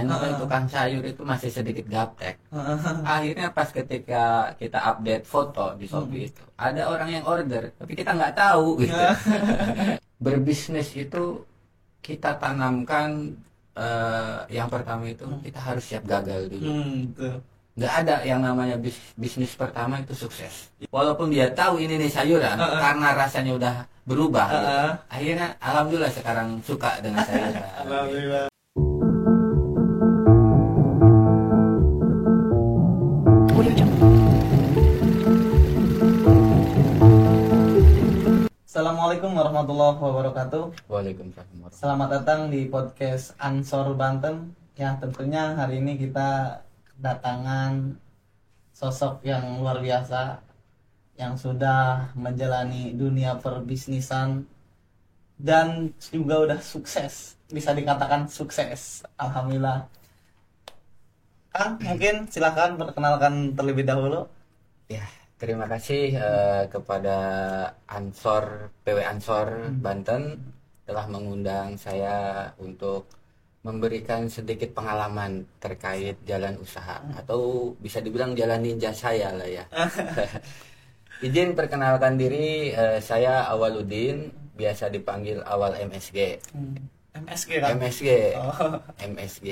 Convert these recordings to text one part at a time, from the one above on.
yang namanya tukang sayur itu masih sedikit gaptek. Akhirnya pas ketika kita update foto di Shopee itu ada orang yang order, tapi kita nggak tahu gitu. Berbisnis itu kita tanamkan yang pertama itu kita harus siap gagal dulu. Betul. Nggak ada yang namanya bisnis pertama itu sukses. Walaupun dia tahu ini nih sayuran, karena rasanya udah berubah. Gitu. Akhirnya alhamdulillah sekarang suka dengan sayuran. Alhamdulillah. Assalamualaikum warahmatullahi wabarakatuh. Waalaikumsalam. Selamat datang di podcast Ansor Banten. Ya, tentunya hari ini kita kedatangan sosok yang luar biasa yang sudah menjalani dunia perbisnisan dan juga udah sukses, bisa dikatakan sukses. Alhamdulillah. Kang, mungkin silakan perkenalkan terlebih dahulu. Ya, terima kasih kepada Ansor PW Ansor Banten telah mengundang saya untuk memberikan sedikit pengalaman terkait jalan usaha atau bisa dibilang jalan ninja saya lah ya. Izin perkenalkan diri, saya Awaludin, biasa dipanggil Awal MSG. MSG kan? MSG. Oh. MSG.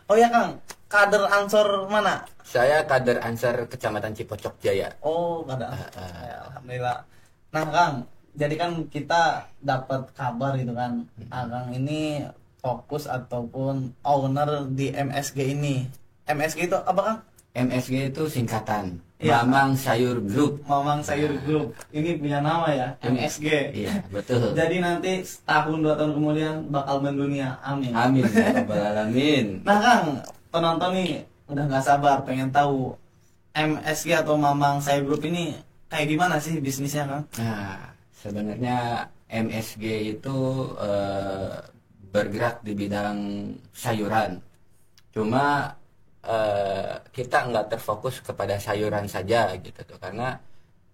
Oh ya Kang, kader Ansor mana? Saya kader Ansor Kecamatan Cipocok Jaya. Oh, ada. Ya, alhamdulillah. Nah, Kang, jadi kan kita dapat kabar gitu kan. Kang ini fokus ataupun owner di MSG ini. MSG itu apa, Kang? MSG itu singkatan Ya. Mamang Sayur Group. Mamang Sayur Group. Ini punya nama ya, MSG. Iya, betul. Jadi nanti setahun 2 tahun kemudian bakal mendunia. Amin. Amin ya rabbal alamin. Nah, Kang, penonton nih udah nggak sabar pengen tahu MSG atau Mamang Sayur Group ini kayak gimana sih bisnisnya, Kang? Nah, sebenarnya MSG itu bergerak di bidang sayuran. Cuma kita nggak terfokus kepada sayuran saja gitu tuh, karena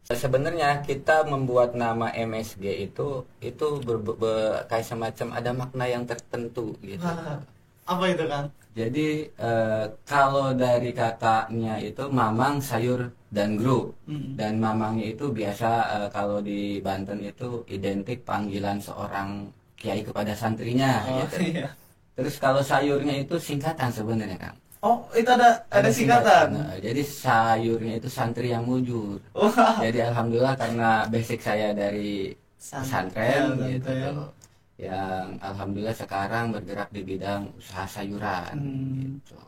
sebenarnya kita membuat nama MSG itu kayak semacam ada makna yang tertentu gitu. Apa itu, Kang? Jadi kalau dari katanya itu Mamang Sayur dan Grup, dan Mamangnya itu biasa kalau di Banten itu identik panggilan seorang kiai kepada santrinya gitu. Iya. Terus kalau sayurnya itu singkatan sebenarnya, Kang. Oh, itu ada singkatan. Nah, jadi sayurnya itu santri yang mujur. Wah. Jadi alhamdulillah karena basic saya dari pesantren gitu tuh, yang alhamdulillah sekarang bergerak di bidang usaha sayuran gitu.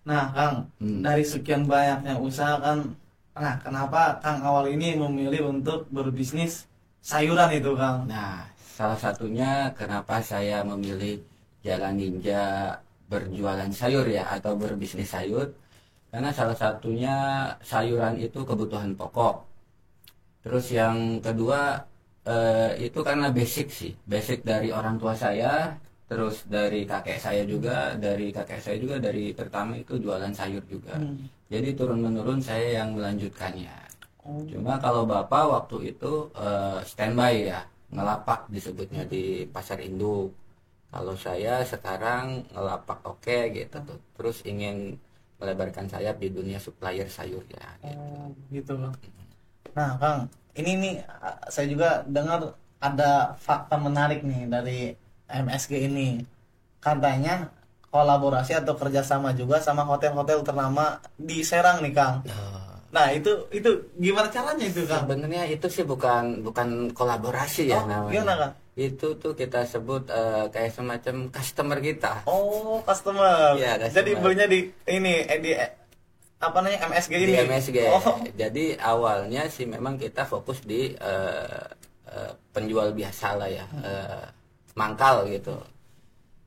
Nah, Kang, dari sekian banyaknya usaha kan, nah kenapa Kang awal ini memilih untuk berbisnis sayuran itu, Kang? Nah, salah satunya kenapa saya memilih jalan ninja berjualan sayur ya, atau berbisnis sayur, karena salah satunya sayuran itu kebutuhan pokok. Terus yang kedua itu karena basic dari orang tua saya, terus dari kakek saya juga, dari pertama itu jualan sayur juga. Jadi turun menurun saya yang melanjutkannya. Cuma kalau bapak waktu itu standby ya, ngelapak disebutnya di pasar induk. Kalau saya sekarang ngelapak gitu tuh. Terus ingin melebarkan sayap di dunia supplier sayur ya gitu. Gitu, Bang. Nah, Kang, ini nih saya juga dengar ada fakta menarik nih dari MSG ini. Katanya kolaborasi atau kerjasama juga sama hotel-hotel ternama di Serang nih, Kang. Nah, itu gimana caranya itu, Kang? Sebenarnya itu sih bukan kolaborasi ya namanya. Gimana, Kang? Itu tuh kita sebut kayak semacam customer kita. Oh, customer. Iya, customer. Jadi belinya di ini di apa namanya MSG ini. Di MSG. Oh. Jadi awalnya sih memang kita fokus di penjual biasa lah ya, mangkal gitu.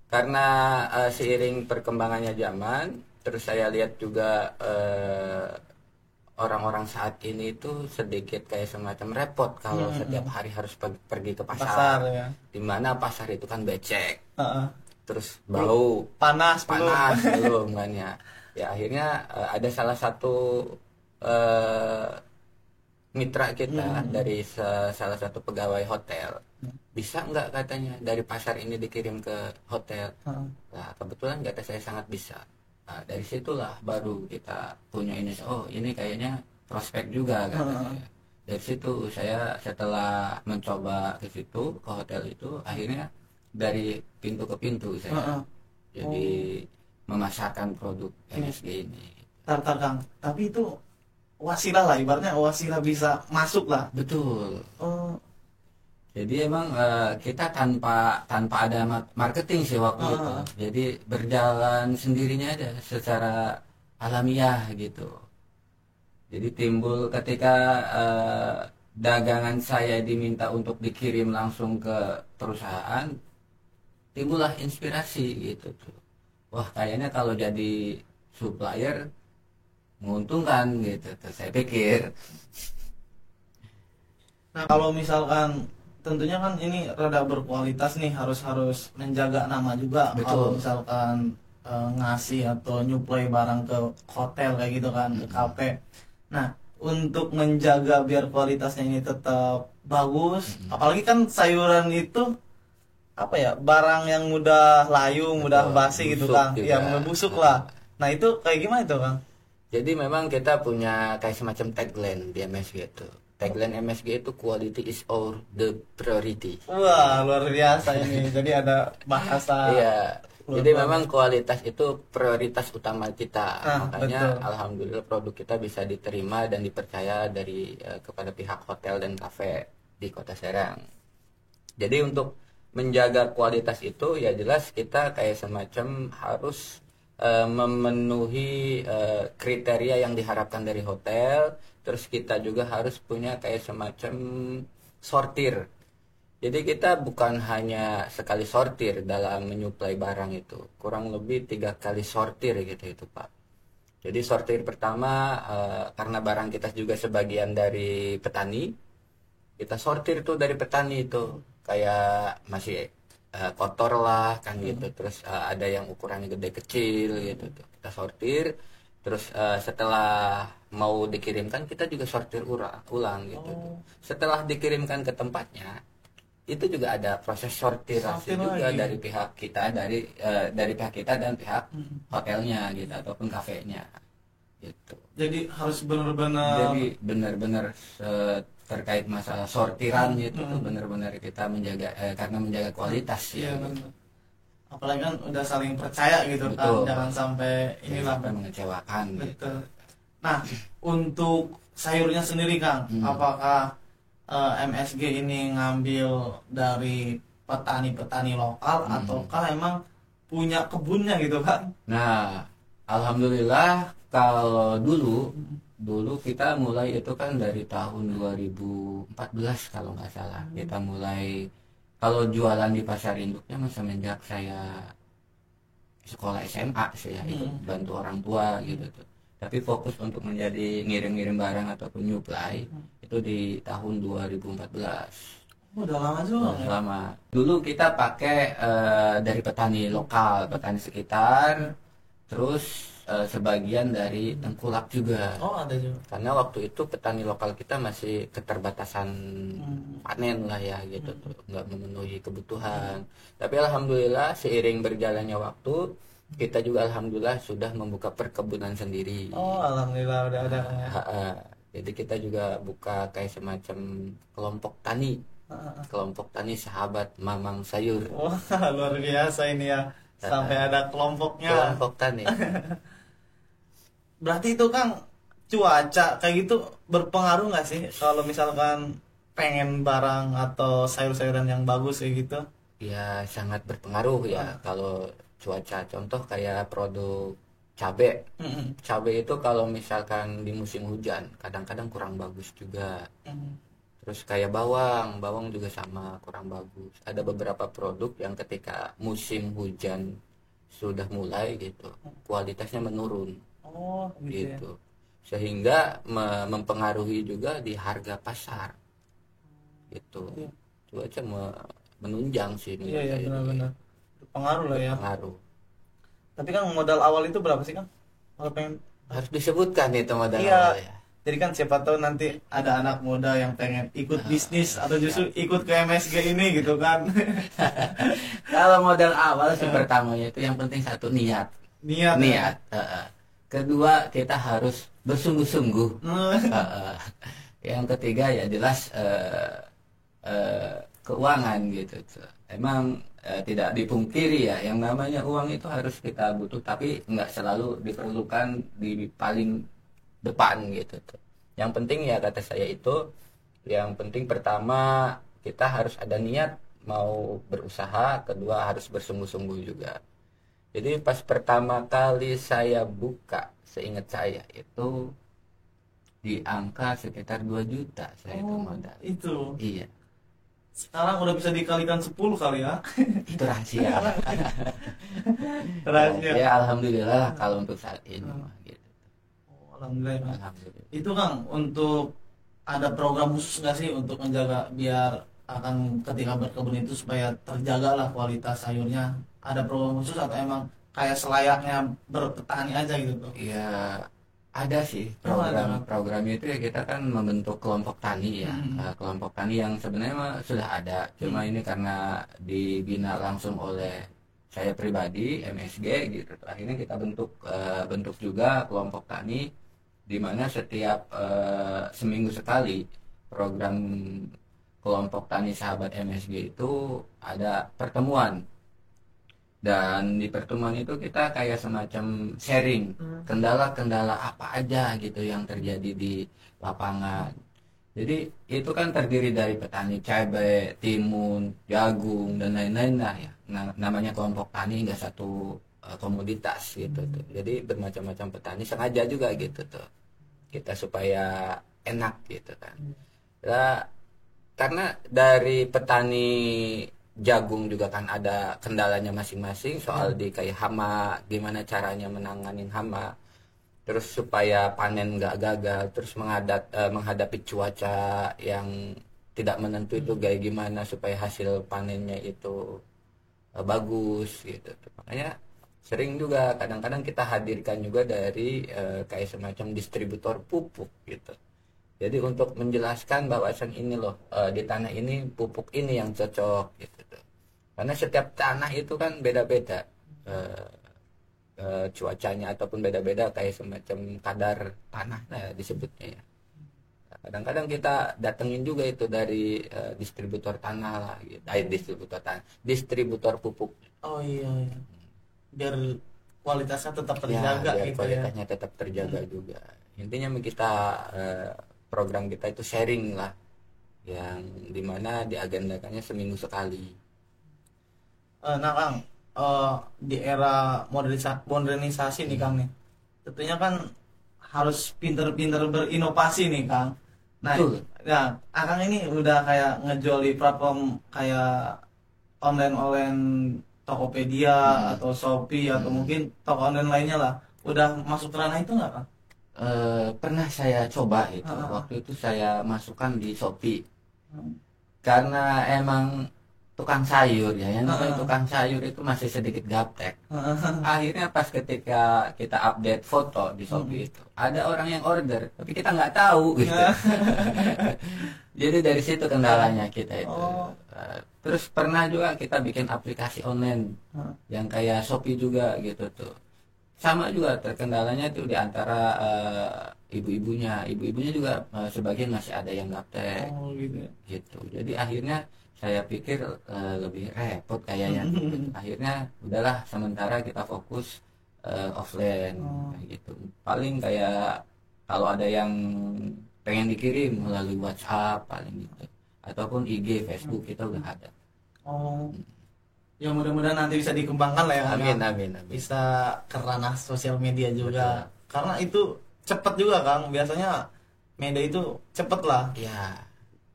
Karena seiring perkembangannya zaman, terus saya lihat juga orang-orang saat ini itu sedikit kayak semacam repot kalau setiap hari harus pergi ke pasar, ya. Dimana pasar itu kan becek, terus bau, Panas belum kan ya. Ya akhirnya ada salah satu mitra kita dari salah satu pegawai hotel bisa nggak katanya dari pasar ini dikirim ke hotel. Heeh. Nah kebetulan kata saya sangat bisa. Nah, dari situlah baru kita punya ini, oh ini kayaknya prospek juga katanya. Dari situ saya setelah mencoba ke situ, ke hotel itu, akhirnya dari pintu ke pintu saya Heeh. jadi memasarkan produk MSG ini. Tar Kang, tapi itu wasilah lah, ibaratnya wasilah bisa masuk lah. Betul. Oh. Jadi emang kita tanpa tanpa ada marketing sih waktu itu. Jadi berjalan sendirinya aja secara alamiah gitu. Jadi timbul ketika dagangan saya diminta untuk dikirim langsung ke perusahaan, timbullah inspirasi gitu tuh. Wah kayaknya kalau jadi supplier menguntungkan gitu tuh saya pikir. Nah, kalau misalkan tentunya kan ini rada berkualitas nih, harus harus menjaga nama juga. Betul. Kalau misalkan ngasih atau nyuplai barang ke hotel kayak gitu kan, ke kafe. Nah, untuk menjaga biar kualitasnya ini tetap bagus, apalagi kan sayuran itu apa ya, barang yang mudah layu, mudah Betul, basi gitu busuk Kang, juga. yang mudah busuk lah. Nah, itu kayak gimana itu Kang? Jadi memang kita punya kayak semacam tagline di MSG itu. Tagline MSG itu quality is our the priority. Wah, luar biasa ini. Jadi ada bahasa. Iya. Luar Jadi biasa. memang kualitas itu prioritas utama kita. Ah, Makanya betul. alhamdulillah produk kita bisa diterima dan dipercaya dari kepada pihak hotel dan kafe di Kota Serang. Jadi untuk menjaga kualitas itu ya jelas kita kayak semacam harus memenuhi kriteria yang diharapkan dari hotel. Terus kita juga harus punya kayak semacam sortir. Jadi kita bukan hanya sekali sortir dalam menyuplai barang itu, kurang lebih 3 kali sortir gitu itu Pak. Jadi sortir pertama karena barang kita juga sebagian dari petani, kita sortir tuh dari petani itu kayak masih kotor lah kan gitu, terus ada yang ukurannya gede kecil gitu tuh. Kita sortir, terus setelah mau dikirimkan kita juga sortir ulang gitu tuh. Setelah dikirimkan ke tempatnya itu juga ada proses sortirasi Sortir juga lagi. dari pihak kita, dari pihak kita dan pihak hotelnya gitu ataupun kafenya gitu. Jadi harus benar-benar. Jadi benar-benar terkait masalah sortiran itu tuh benar-benar kita menjaga karena menjaga kualitas Iya ya. benar. Apalagi kan udah saling percaya gitu kan, Betul. jangan sampai Jangan inilah. sampai mengecewakan gitu. Betul. Nah, untuk sayurnya sendiri Kang, apakah MSG ini ngambil dari petani-petani lokal ataukah emang punya kebunnya gitu Kang? Nah, alhamdulillah kalau dulu kita mulai itu kan dari tahun 2014 kalau nggak salah. Kita mulai kalau jualan di pasar induknya semenjak saya sekolah SMA sih ya, ikut bantu orang tua gitu tuh. Tapi fokus untuk menjadi ngirim-ngirim barang ataupun nyuplai itu di tahun 2014. Udah lama juga ya? Lama. Dulu kita pakai dari petani lokal, petani sekitar, terus sebagian dari tengkulak juga. Oh, ada juga. Karena waktu itu petani lokal kita masih keterbatasan panen lah ya gitu tuh, nggak memenuhi kebutuhan. Tapi alhamdulillah seiring berjalannya waktu kita juga alhamdulillah sudah membuka perkebunan sendiri. Oh, alhamdulillah udah ada ya. Jadi kita juga buka kayak semacam kelompok tani sahabat Mamang Sayur. Wah, luar biasa ini ya. Sampai ada kelompoknya. Kelompok tani. Berarti itu Kang, cuaca kayak gitu berpengaruh nggak sih kalau misalkan pengen barang atau sayur-sayuran yang bagus kayak gitu? Ya sangat berpengaruh ya kalau cuaca. Contoh kayak produk cabe. Cabe itu kalau misalkan di musim hujan kadang-kadang kurang bagus juga. Terus kayak bawang juga sama kurang bagus. Ada beberapa produk yang ketika musim hujan sudah mulai gitu, kualitasnya menurun Oh, gitu ya. gitu. Sehingga mempengaruhi juga di harga pasar. Gitu. Cuaca menunjang sih Iya, iya menurut saya. benar-benar. Berpengaruh lah ya. Pengaruh. Tapi Kang, modal awal itu berapa sih Kang? Kalau pengen. Harus disebutkan itu modal Iya. awal ya. Jadi kan siapa tahu nanti ada anak muda yang pengen ikut bisnis atau justru ikut ke MSG ini gitu kan. Kalau modal awal sih pertamanya itu yang penting satu niat. Niat ya. Niat. Kedua kita harus bersungguh-sungguh. Yang ketiga ya jelas keuangan gitu tuh. Emang tidak dipungkiri ya, yang namanya uang itu harus kita butuh, tapi nggak selalu diperlukan di paling depan gitu tuh. Yang penting ya kata saya itu, yang penting pertama kita harus ada niat mau berusaha, kedua harus bersungguh-sungguh juga. Jadi pas pertama kali saya buka, seingat saya itu di angka sekitar 2 juta saya itu modal. Itu. Iya, Sekarang udah bisa dikalikan 10 kali ya. itu rahasia. Rahasia. Ya alhamdulillah lah kalau untuk saat ini mah, gitu. Alhamdulillah. Bang. Alhamdulillah. Itu Kang, untuk ada program khusus nggak sih untuk menjaga biar akan ketika berkebun itu supaya terjaga lah kualitas sayurnya? Ada program khusus atau emang kayak selayaknya berpetani aja gitu tuh? Ya ada sih Oh, ada. programnya itu ya, kita kan membentuk kelompok tani ya. Kelompok tani yang sebenarnya mah sudah ada, cuma ini karena dibina langsung oleh saya pribadi MSG gitu, akhirnya kita bentuk juga kelompok tani, di mana setiap seminggu sekali program kelompok tani sahabat MSG itu ada pertemuan. Dan di pertemuan itu kita kayak semacam sharing kendala-kendala apa aja gitu yang terjadi di lapangan. Jadi itu kan terdiri dari petani cabai, timun, jagung, dan lain-lain lah ya. Nah, namanya kelompok tani nggak satu komoditas gitu tuh. Jadi bermacam-macam petani sengaja juga gitu tuh. Kita supaya enak gitu kan. Nah, karena dari petani jagung juga kan ada kendalanya masing-masing soal di kayak hama, gimana caranya menanganin hama, terus supaya panen nggak gagal, terus menghadapi cuaca yang tidak menentu itu kayak gimana supaya hasil panennya itu bagus gitu. Makanya sering juga kadang-kadang kita hadirkan juga dari kayak semacam distributor pupuk gitu. Jadi untuk menjelaskan bahwasan ini loh, di tanah ini pupuk ini yang cocok gitu tuh. Karena setiap tanah itu kan beda-beda cuacanya ataupun beda-beda kayak semacam kadar tanah lah disebutnya ya. Nah, kadang-kadang kita datengin juga itu dari distributor tanah lah gitu. Distributor pupuk. Oh iya, iya. Biar kualitasnya tetap Ya, terjaga biar gitu ya. kualitasnya tetap terjaga juga. Intinya kita program kita itu sharing lah, yang dimana diagendakannya seminggu sekali. Nah Kang, di era modernisasi nih Kang nih, tentunya kan harus pinter-pinter berinovasi nih Kang. Nah, Betul. ya Akang ini udah kayak ngejual di platform kayak online Tokopedia atau Shopee atau mungkin toko online lainnya lah. Udah masuk ke ranah itu nggak Kang? Pernah saya coba itu, waktu itu saya masukkan di Shopee, karena emang tukang sayur ya, yang namanya tukang sayur itu masih sedikit gaptek. Akhirnya pas ketika kita update foto di Shopee itu ada orang yang order tapi kita nggak tahu gitu. Jadi dari situ kendalanya kita itu. Terus pernah juga kita bikin aplikasi online yang kayak Shopee juga gitu tuh, sama juga terkendalanya itu di antara ibu-ibunya juga sebagian masih ada yang gaptek. Oh gitu. Gitu. Jadi akhirnya saya pikir lebih repot kayaknya. Akhirnya udahlah sementara kita fokus offline kayak gitu. Paling kayak kalau ada yang pengen dikirim melalui WhatsApp paling gitu, ataupun IG, Facebook kita udah ada. Oh, ya mudah-mudahan nanti bisa dikembangkan lah ya Kang. Amin, amin, amin. Bisa ke ranah sosial media juga. Karena itu cepet juga Kang. Biasanya media itu cepet lah. Ya,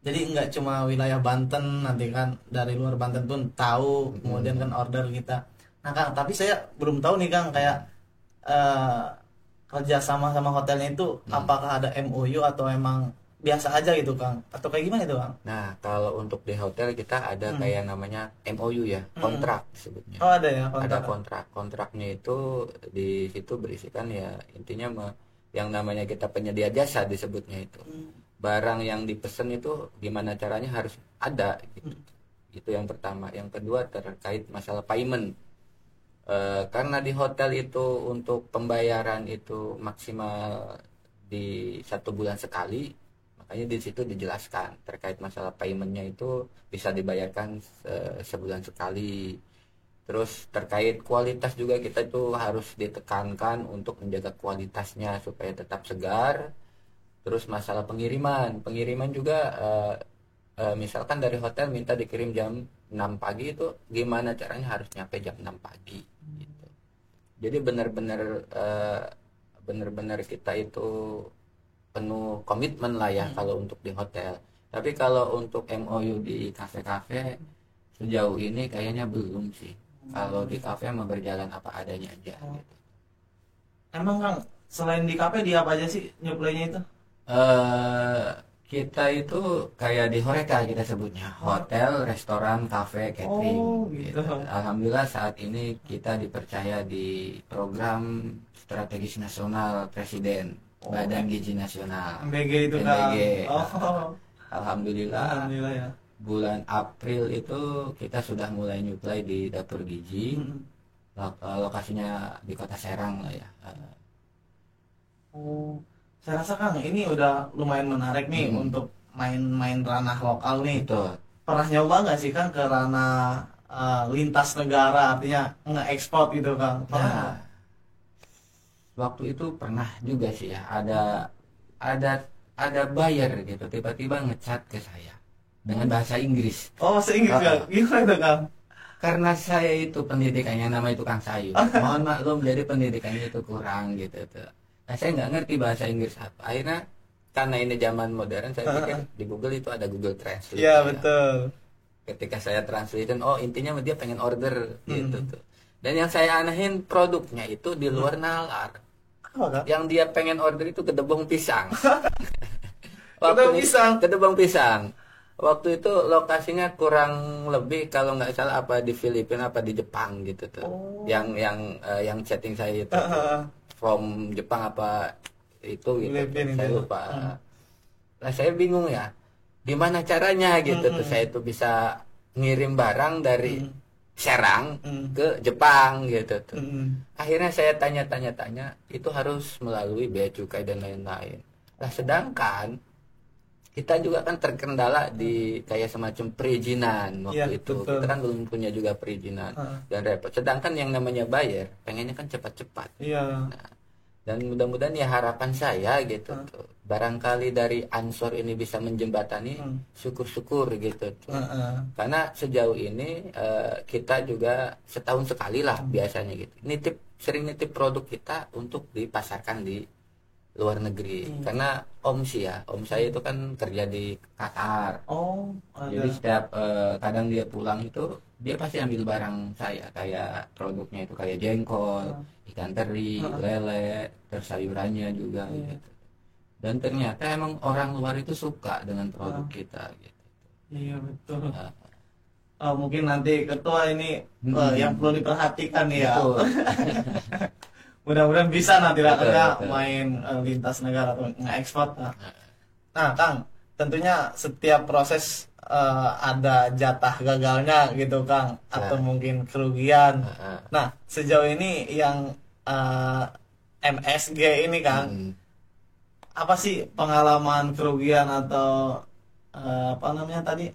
Jadi nggak cuma wilayah Banten, nanti kan dari luar Banten pun tahu, kemudian kan order kita. Nah Kang, tapi saya belum tahu nih Kang, kayak kerja sama hotelnya itu apakah ada MOU atau emang biasa aja gitu Kang? Atau kayak gimana itu Kang? nah kalau untuk di hotel kita ada kayak namanya MOU ya, kontrak disebutnya. Oh ada ya Ada kontrak. kontraknya itu di situ berisikan ya intinya yang namanya kita penyedia jasa disebutnya itu. Barang yang dipesen itu gimana caranya harus ada gitu. Itu yang pertama. Yang kedua terkait masalah payment. Karena di hotel itu untuk pembayaran itu maksimal di 1 bulan sekali, makanya di situ dijelaskan terkait masalah paymentnya itu bisa dibayarkan sebulan sekali. Terus terkait kualitas juga kita itu harus ditekankan untuk menjaga kualitasnya supaya tetap segar. Terus masalah pengiriman juga misalkan dari hotel minta dikirim jam 6 pagi, itu gimana caranya harus nyampe jam 6 pagi gitu. Jadi benar-benar kita itu penuh komitmen lah ya kalau untuk di hotel. Tapi kalau untuk MOU di kafe-kafe sejauh ini kayaknya belum sih. Kalau di kafe mah berjalan apa adanya aja gitu. Emang Kang, selain di kafe di apa aja sih nyuplainya itu? Kita itu kayak di Horeca kita sebutnya, hotel, restoran, kafe, catering gitu. Alhamdulillah saat ini kita dipercaya di program strategis nasional Presiden, Badan Gizi Nasional, MBG itu Kang. MBG. Oh. Alhamdulillah Alhamdulillah ya. bulan April itu kita sudah mulai nyuplai di dapur gizi. Lokasinya di Kota Serang lah ya. Oh, saya rasa Kang ini udah lumayan menarik nih untuk main-main ranah lokal nih. Betul. Pernah nyoba nggak sih Kang ke ranah lintas negara, artinya nge-export gitu Kang? Pernah nggak? Nah, waktu itu pernah juga sih ya, ada buyer gitu tiba-tiba ngechat ke saya dengan bahasa Inggris. Oh, bahasa Inggris Kang? Gimana itu Kang? Karena saya itu pendidikannya namanya tukang sayur, mohon maklum, jadi pendidikannya itu kurang gitu tuh. Nah, saya nggak ngerti bahasa Inggris apa. Akhirnya karena ini zaman modern, saya pikir di Google itu ada Google Translate. Iya ya. betul. Ketika saya translate, oh intinya dia pengen order gitu tuh. Dan yang saya anehin produknya itu di luar nalar. Apa Kang? Yang dia pengen order itu kedebong pisang. Kedebong pisang? Kedebong pisang. Waktu itu lokasinya kurang lebih kalau nggak salah apa di Filipina apa di Jepang gitu tuh. Yang chatting saya itu from Jepang apa itu gitu. Saya lupa. Nah, saya bingung ya. Gimana caranya gitu tuh saya itu bisa ngirim barang dari Serang ke Jepang gitu tuh. Akhirnya saya tanya itu harus melalui bea cukai dan lain-lain. Nah, sedangkan kita juga kan terkendala di kayak semacam perizinan waktu Ya, itu. betul. Kita kan belum punya juga perizinan dan repot. Sedangkan yang namanya buyer pengennya kan cepat-cepat. Iya. Nah, dan mudah-mudahan ya harapan saya gitu tuh. Barangkali dari Ansor ini bisa menjembatani, syukur-syukur gitu tuh. Karena sejauh ini kita juga setahun sekali lah biasanya gitu. Sering nitip produk kita untuk dipasarkan di luar negeri. Karena om saya itu kan kerja di Qatar. Oh, ada. Jadi setiap kadang dia pulang itu dia pasti ambil barang saya, kayak produknya itu kayak jengkol, ikan teri, lele, terus sayurannya juga gitu. Dan ternyata emang orang luar itu suka dengan produk kita gitu. Iya betul. Oh, mungkin nanti ketua ini yang perlu diperhatikan ya. Betul. Mudah-mudahan bisa nanti lah Betul. main lintas negara atau nge-export. Nah, Kang, tentunya setiap proses ada jatah gagalnya gitu, Kang, atau mungkin kerugian. Nah, sejauh ini yang MSG ini, Kang, apa sih pengalaman kerugian atau apa namanya tadi?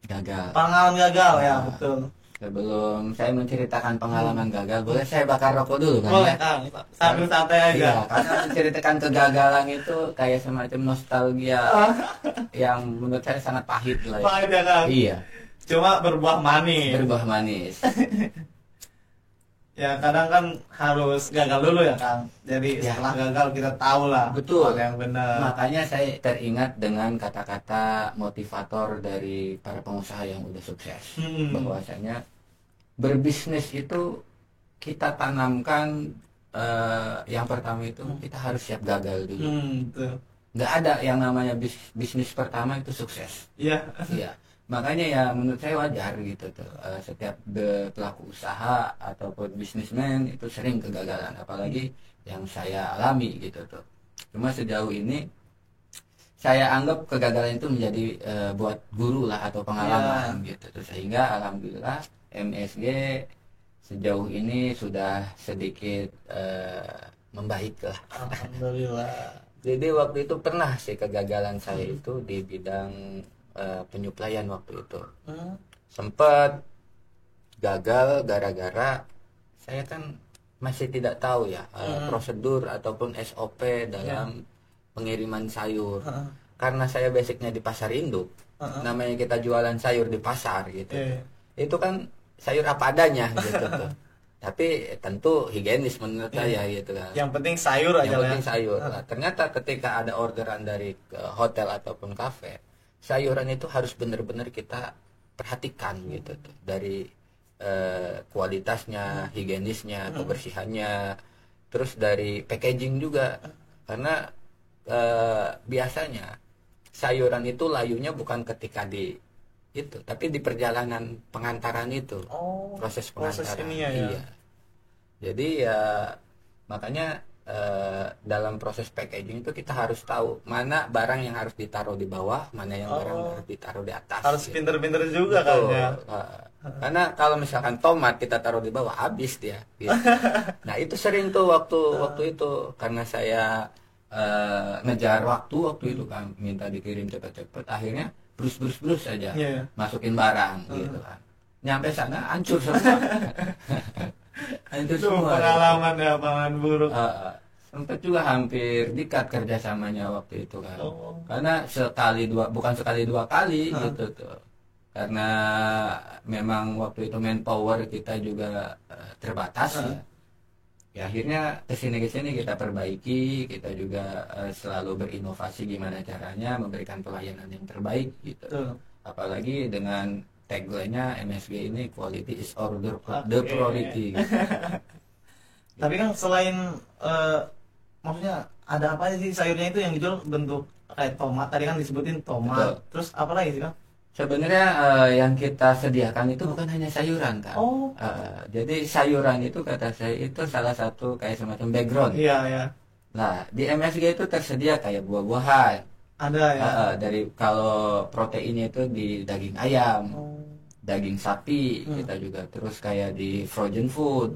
Gagal. Pengalaman gagal ya, betul. Sebelum saya menceritakan pengalaman gagal, boleh saya bakar rokok dulu kan? Boleh, ya? Kang. Sambil santai aja. Iya, karena menceritakan kegagalan itu kayak semacam nostalgia yang menurut saya sangat pahit lah. Pahit ya, Kang? Iya, Cuma berbuah manis. berbuah manis. Ya kadang kan harus gagal dulu ya Kang. Jadi Ya. setelah gagal kita tahu lah Betul. mana yang benar. Makanya saya teringat dengan kata-kata motivator dari para pengusaha yang udah sukses. Bahwasanya berbisnis itu kita tanamkan yang pertama itu kita harus siap gagal dulu. Betul. Nggak ada yang namanya bisnis pertama itu sukses. Iya. Iya. makanya ya menurut saya wajar gitu tuh. Setiap pelaku usaha ataupun bisnismen itu sering kegagalan, apalagi yang saya alami gitu tuh. Cuma sejauh ini saya anggap kegagalan itu menjadi buat guru lah atau pengalaman gitu tuh. Sehingga alhamdulillah MSG sejauh ini sudah sedikit membaik lah. Alhamdulillah. Jadi waktu itu pernah sih kegagalan saya itu di bidang penyuplaian waktu itu. Sempat gagal gara-gara saya kan masih tidak tahu ya prosedur ataupun SOP dalam pengiriman sayur. Karena saya basicnya di pasar induk, namanya kita jualan sayur di pasar gitu. Itu kan sayur apa adanya gitu tuh. Tapi tentu higienis menurut saya gitu kan. Yang penting sayur aja Yang lah. penting sayur. Nah, ternyata ketika ada orderan dari hotel ataupun kafe, sayuran itu harus benar-benar kita perhatikan gitu tuh. Dari kualitasnya, higienisnya, kebersihannya, terus dari packaging juga. Karena biasanya sayuran itu layunya bukan ketika di itu, tapi di perjalanan pengantaran itu. Proses pengantaran. ini ya. Iya. Jadi ya makanya dalam proses packaging itu kita harus tahu mana barang yang harus ditaruh di bawah, mana yang barang yang harus ditaruh di atas. Harus gitu. pinter-pinter juga kan Betul. ya. Karena kalau misalkan tomat kita taruh di bawah habis dia. Gitu. Nah itu sering tuh waktu itu karena saya ngejar waktu itu kan, minta dikirim cepet-cepet, akhirnya brus aja masukin barang gitu kan. Nyampe sana hancur semua. Hancur Itu semua. pengalaman ya, pengalaman buruk. Sempat juga hampir dikat kerjasamanya waktu itu kan. Karena bukan sekali dua kali gitu tuh. Karena memang waktu itu manpower kita juga terbatas ya. Ya akhirnya kesini kita perbaiki, kita juga selalu berinovasi gimana caranya memberikan pelayanan yang terbaik gitu. Apalagi dengan tagline-nya MSG ini quality is order the priority. Gitu. Tapi kan selain maksudnya ada apa aja sih sayurnya itu yang dijual bentuk kayak tomat, tadi kan disebutin tomat. Betul. Terus apa lagi sih kan? Sebenarnya yang kita sediakan itu bukan hanya sayuran kan. Jadi sayuran itu kata saya itu salah satu kayak semacam background. Iya. Nah di MSG itu tersedia kayak buah-buahan. Ada ya. Dari kalau proteinnya itu di daging ayam, daging sapi kita juga, terus kayak di frozen food,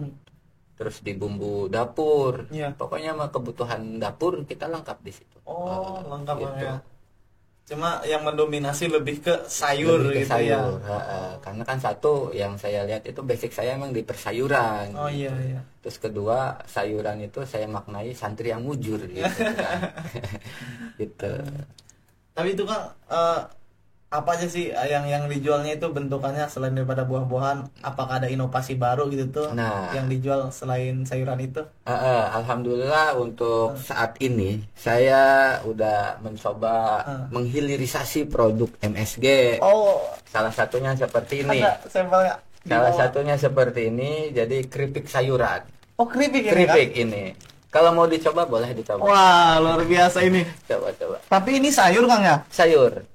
terus di bumbu dapur. Pokoknya mah kebutuhan dapur kita lengkap di situ. Lengkap gitu. ya. Cuma yang mendominasi lebih ke sayur Lebih ke gitu sayur. ya. Karena kan satu yang saya lihat itu basic saya emang di persayuran. Iya. Terus kedua sayuran itu saya maknai santri yang mujur gitu kan. Gitu. Tapi itu kan apa aja sih yang dijualnya itu bentukannya selain daripada buah-buahan? Apakah ada inovasi baru gitu tuh yang dijual selain sayuran itu? Alhamdulillah untuk saat ini saya udah mencoba menghilirisasi produk MSG. Salah satunya seperti ini. Ada sampelnya. Salah satunya seperti ini, jadi keripik sayuran. Keripik ini Keripik kan? ini. Kalau mau dicoba boleh dicoba. Wah, luar biasa ini. Coba. Tapi ini sayur Kang ya? Sayur.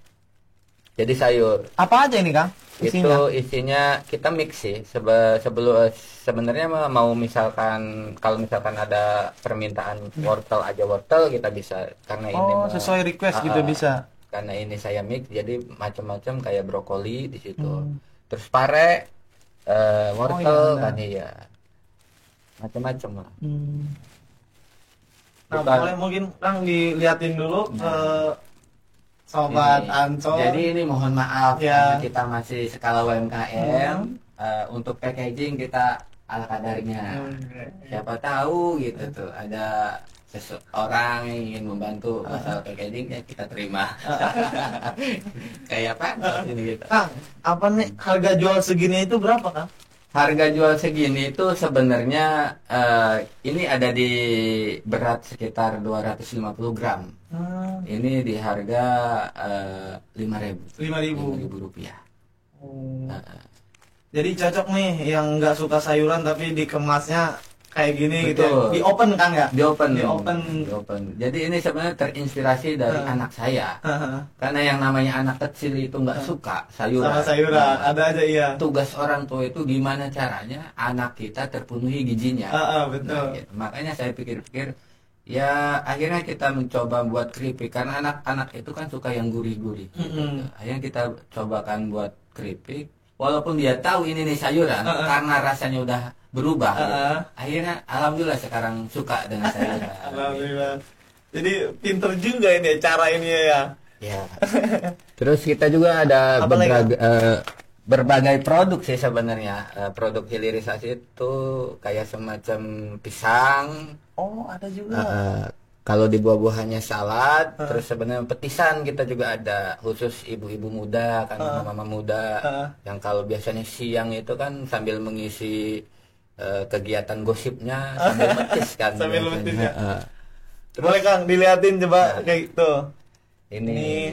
Jadi sayur. Apa aja ini Kang? Itu isinya kita mix sih. Sebenarnya mau misalkan kalau misalkan ada permintaan wortel kita bisa, karena ini sesuai request gitu bisa. Karena ini saya mix jadi macam-macam kayak brokoli di situ. Terus pare, wortel kan iya. Macam-macam lah. Nah, boleh mungkin Kang diliatin dulu Sobat Ansor. Jadi ini mohon maaf ya. karena kita masih skala UMKM. Untuk packaging kita ala kadarnya. Siapa tahu gitu tuh ada seseorang yang ingin membantu masalah packaging ya kita terima. Kayak apa ini gitu. Kang, apa nih harga jual segini itu berapa Kang? Harga jual segini itu sebenarnya ini ada di berat sekitar 250 gram. Ini di harga 5.000 rupiah. Jadi cocok nih yang nggak suka sayuran tapi dikemasnya kayak gini gitu ya. Betul. Di open kan ya? Di open. Di open. Di open. Jadi ini sebenarnya terinspirasi dari anak saya. Karena yang namanya anak kecil itu nggak suka sayuran. Sama sayuran, Nah, ada aja iya. tugas orang tua itu gimana caranya anak kita terpenuhi gizinya. Betul. Nah, gitu. Makanya saya pikir-pikir, ya akhirnya kita mencoba buat keripik karena anak-anak itu kan suka yang gurih-gurih. Gitu. Akhirnya kita cobakan buat keripik, walaupun dia tahu ini nih sayuran, karena rasanya udah berubah. Gitu. Akhirnya alhamdulillah sekarang suka dengan sayuran. Alhamdulillah. Jadi pinter juga ini ya, cara ini ya. Ya. Terus kita juga ada Apa lagi? berbagai produk sih sebenarnya. Produk hilirisasi itu kayak semacam pisang. Oh, ada juga. Kalau di buah-buahannya salad, terus sebenarnya petisan kita juga ada khusus ibu-ibu muda kan, mama-mama muda yang kalau biasanya siang itu kan sambil mengisi kegiatan gosipnya sambil metis kan. Sambil biasanya. metis ya. Boleh Kang dilihatin coba kayak gitu. Ini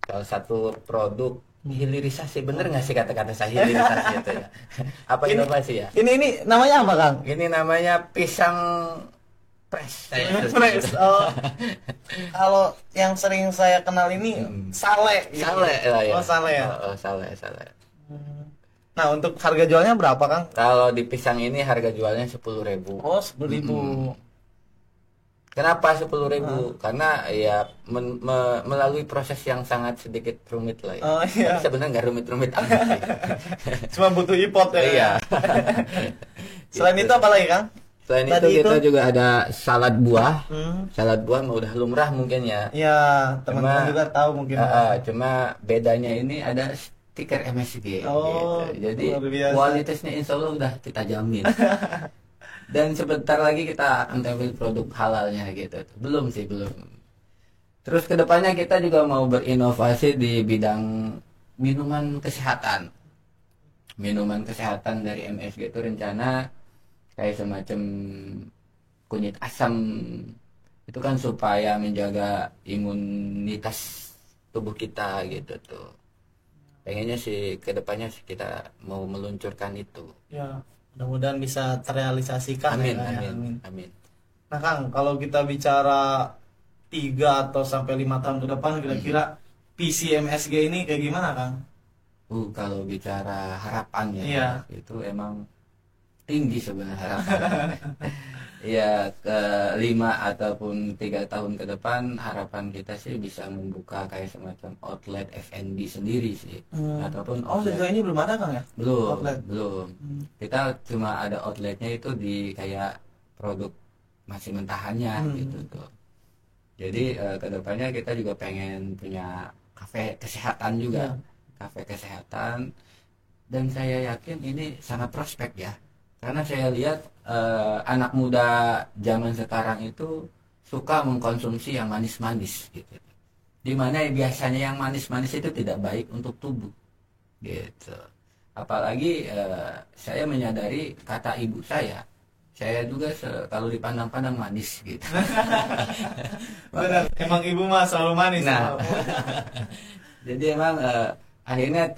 salah satu produk hilirisasi, bener nggak sih kata-kata saya hilirisasi itu ya? Apa inovasi ya? Ini namanya apa Kang? Ini namanya pisang fresh. Fresh. Oh. Kalau yang sering saya kenal ini sale. Gitu. Sale lah ya. Oh, sale ya. Sale. Nah, untuk harga jualnya berapa Kang? Kalau di pisang ini harga jualnya 10.000. Oh, 10.000. Kenapa 10.000? Karena ya melalui proses yang sangat sedikit rumit lah ya. Oh iya. Tapi sebenarnya nggak rumit-rumit amat sih. Cuma butuh import ya. Iya. Selain itu apa lagi Kang? Selain Tadi itu kita itu? juga ada salad buah. Salad buah mah udah lumrah mungkin ya. Ya, teman-teman Cuma- juga tahu mungkin. Cuma bedanya ini ada stiker MSG Oh, gitu. Jadi luar biasa. kualitasnya insya Allah udah kita jamin. Dan sebentar lagi kita akan tampil produk halalnya gitu. Belum sih, belum. Terus kedepannya kita juga mau berinovasi di bidang minuman kesehatan. Minuman kesehatan dari MSG itu rencana kayak semacam kunyit asam. Itu kan supaya menjaga imunitas tubuh kita gitu tuh. Pengennya sih kedepannya sih kita mau meluncurkan itu. Ya, mudah-mudahan bisa terrealisasikan Amin, ya, Kang, ya. amin. Nah Kang, kalau kita bicara 3 atau sampai 5 tahun ke depan kira-kira visi MSG ini kayak gimana Kang? Kalau bicara harapan ya, Iya. itu emang tinggi sebenarnya harapan. Ya, ke 5 ataupun 3 tahun ke depan harapan kita sih bisa membuka kayak semacam outlet F&B sendiri sih. Ataupun Oh, outlet. sejauh ini belum ada Kang ya? Belum, Outlet. belum. Kita cuma ada outletnya itu di kayak produk masih mentahannya gitu tuh. Jadi kedepannya kita juga pengen punya kafe kesehatan juga, kafe kesehatan. Dan saya yakin ini sangat prospek ya, karena saya lihat anak muda zaman sekarang itu suka mengkonsumsi yang manis-manis gitu. Dimana biasanya yang manis-manis itu tidak baik untuk tubuh gitu. Apalagi saya menyadari kata ibu saya juga kalau dipandang-pandang manis gitu. Benar, emang ibu mah selalu manis. Nah, jadi emang akhirnya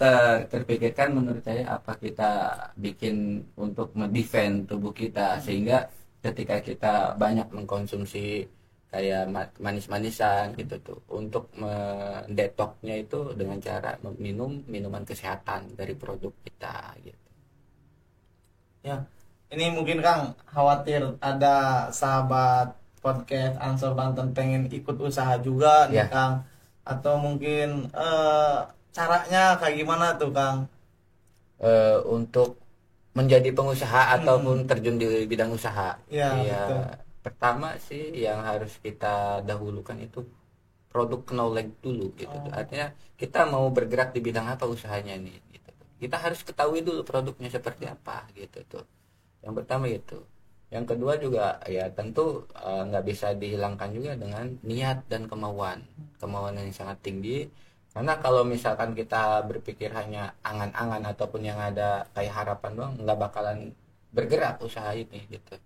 terpikirkan menurut saya apa kita bikin untuk mendefend tubuh kita sehingga ketika kita banyak mengkonsumsi kayak manis-manisan gitu tuh untuk mendetoknya itu dengan cara minum minuman kesehatan dari produk kita gitu. Ya, ini mungkin Kang khawatir ada sahabat podcast Ansor Banten pengen ikut usaha juga nih Ya. Kang, atau mungkin caranya kayak gimana tuh Kang? Untuk menjadi pengusaha ataupun terjun di bidang usaha. Ya, betul. Pertama sih yang harus kita dahulukan itu produk knowledge dulu gitu tuh. Artinya kita mau bergerak di bidang apa usahanya nih gitu tuh. Kita harus ketahui dulu produknya seperti apa gitu tuh. Yang pertama itu. Yang kedua juga ya tentu nggak bisa dihilangkan juga dengan niat dan kemauan yang sangat tinggi. Karena kalau misalkan kita berpikir hanya angan-angan ataupun yang ada kayak harapan doang, nggak bakalan bergerak usaha ini gitu.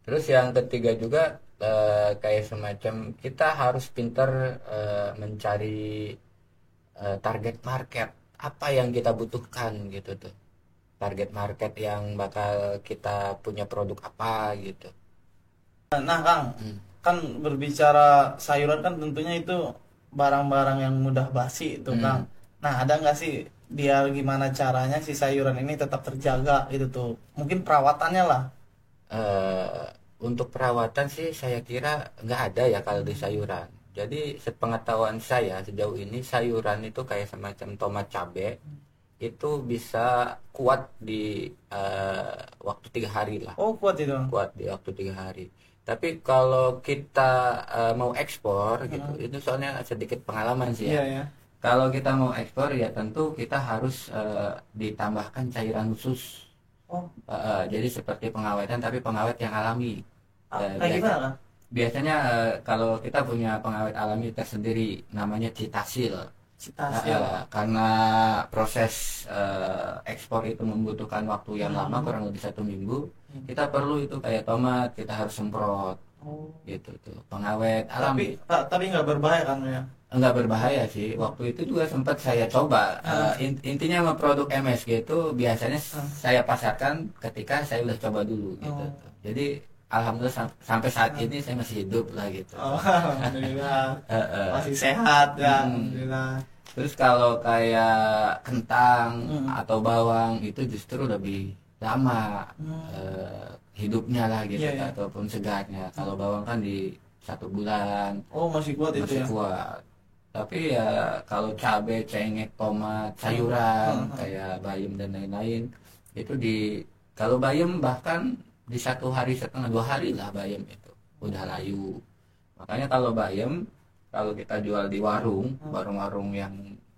Terus yang ketiga juga kayak semacam kita harus pintar mencari target market apa yang kita butuhkan gitu tuh. target market yang bakal kita punya produk apa gitu. Nah Kang, kan berbicara sayuran kan tentunya itu barang-barang yang mudah basi itu Kang. Nah ada nggak sih biar gimana caranya si sayuran ini tetap terjaga gitu tuh? Mungkin perawatannya lah. Untuk perawatan sih saya kira nggak ada ya kalau di sayuran. Jadi sepengetahuan saya sejauh ini sayuran itu kayak semacam tomat cabe itu bisa kuat di waktu 3 hari lah. Oh kuat itu. Kuat di waktu 3 hari. Tapi kalau kita mau ekspor gitu, itu soalnya sedikit pengalaman sih ya. Iya ya. Kalau kita mau ekspor ya tentu kita harus ditambahkan cairan khusus. Oh, Jadi seperti pengawetan tapi pengawet yang alami. kayak gimana Kang? Biasanya kalau kita punya pengawet alami tersendiri namanya Citasil. Citasil. Karena proses ekspor itu membutuhkan waktu yang lama kurang lebih 1 minggu, kita perlu itu kayak tomat kita harus semprot Oh. gitu tuh pengawet alami. Tapi nggak berbahaya kan ya? Enggak berbahaya sih. Waktu itu juga sempat saya coba. Intinya sama produk MSG itu biasanya saya pasarkan ketika saya udah coba dulu gitu. Jadi alhamdulillah sampai saat ini saya masih hidup lah gitu. Oh, alhamdulillah. Masih sehat ya, alhamdulillah. Terus kalau kayak kentang atau bawang itu justru lebih lama hidupnya lah gitu, Iya, iya. ataupun segarnya. Kalau bawang kan di 1 bulan Oh, masih kuat itu masih ya. kuat. Tapi ya kalau cabai, cengkeh, tomat, sayuran kayak bayam dan lain-lain itu kalau bayam bahkan di 1,5 hari 2 hari lah bayam itu udah layu. Makanya kalau bayam kalau kita jual di warung-warung yang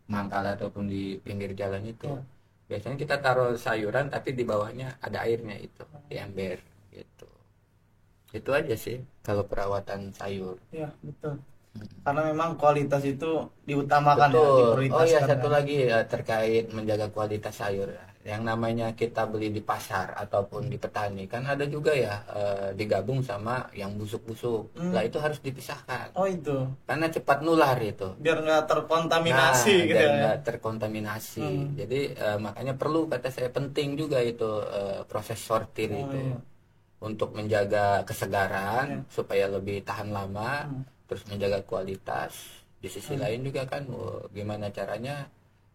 mangkal ataupun di pinggir jalan itu biasanya kita taruh sayuran tapi di bawahnya ada airnya itu di ember gitu. Itu aja sih kalau perawatan sayur. Iya, betul. Karena memang kualitas itu diutamakan ya, Betul. Oh diprioritaskan. ya, satu kan. lagi terkait menjaga kualitas sayur. Yang namanya kita beli di pasar ataupun di petani kan ada juga ya digabung sama yang busuk-busuk. Lah itu harus dipisahkan Oh itu, karena cepat nular itu. biar nggak terkontaminasi gitu Dan ya. nggak terkontaminasi. Jadi makanya perlu kata saya penting juga itu proses sortir itu iya. untuk menjaga kesegaran supaya lebih tahan lama, terus menjaga kualitas. Di sisi lain juga kan gimana caranya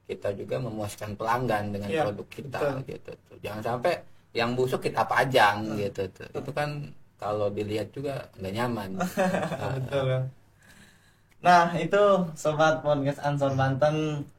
kita juga memuaskan pelanggan dengan Iya, produk kita betul. gitu tuh. Jangan sampai yang busuk kita pajang gitu tuh. Itu kan kalau dilihat juga nggak nyaman. Betul kan. Nah itu sobat podcast Ansor Banten,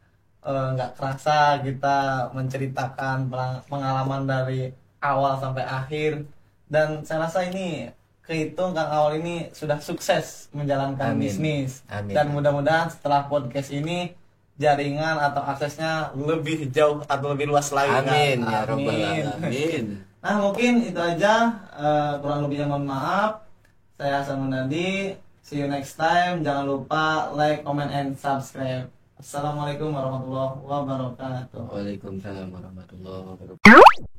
nggak kerasa kita menceritakan pengalaman dari awal sampai akhir, dan saya rasa ini kehitung Kang Awal ini sudah sukses menjalankan Amin. bisnis. Amin. Dan mudah-mudahan setelah podcast ini jaringan atau aksesnya lebih jauh atau lebih luas lagi Kang. Amin ya rabbal Amin. alamin. Nah mungkin itu aja, kurang lebihnya mohon maaf. Saya Hasan Munadi, see you next time. Jangan lupa like, comment, and subscribe. Assalamualaikum warahmatullahi wabarakatuh. Waalaikumsalam warahmatullahi wabarakatuh.